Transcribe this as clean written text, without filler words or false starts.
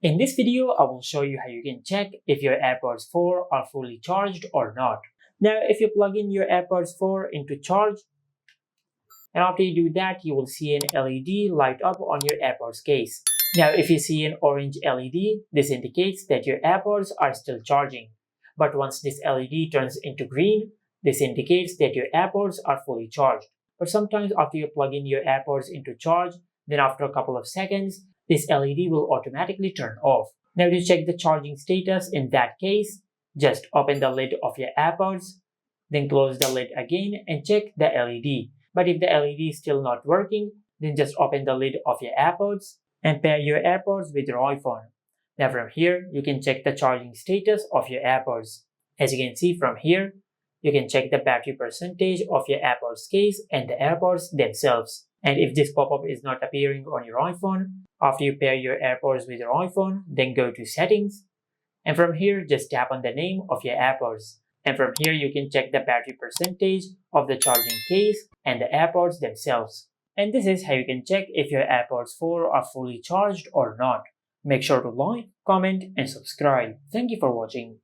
In this video, I will show you how you can check if your AirPods 4 are fully charged or not. Now, if you plug in your AirPods 4 into charge, and after you do that, you will see an LED light up on your AirPods case. Now, if you see an orange LED, this indicates that your AirPods are still charging. But once this LED turns into green, this indicates that your AirPods are fully charged. But sometimes after you plug in your AirPods into charge, then after a couple of seconds, this LED will automatically turn off. Now to check the charging status in that case, just open the lid of your AirPods, then close the lid again and check the LED. But if the LED is still not working, then just open the lid of your AirPods and pair your AirPods with your iPhone. Now from here, you can check the charging status of your AirPods. As you can see from here, you can check the battery percentage of your AirPods case and the AirPods themselves. And if this pop-up is not appearing on your iPhone, after you pair your AirPods with your iPhone, then go to Settings. And from here, just tap on the name of your AirPods. And from here, you can check the battery percentage of the charging case and the AirPods themselves. And this is how you can check if your AirPods 4 are fully charged or not. Make sure to like, comment, and subscribe. Thank you for watching.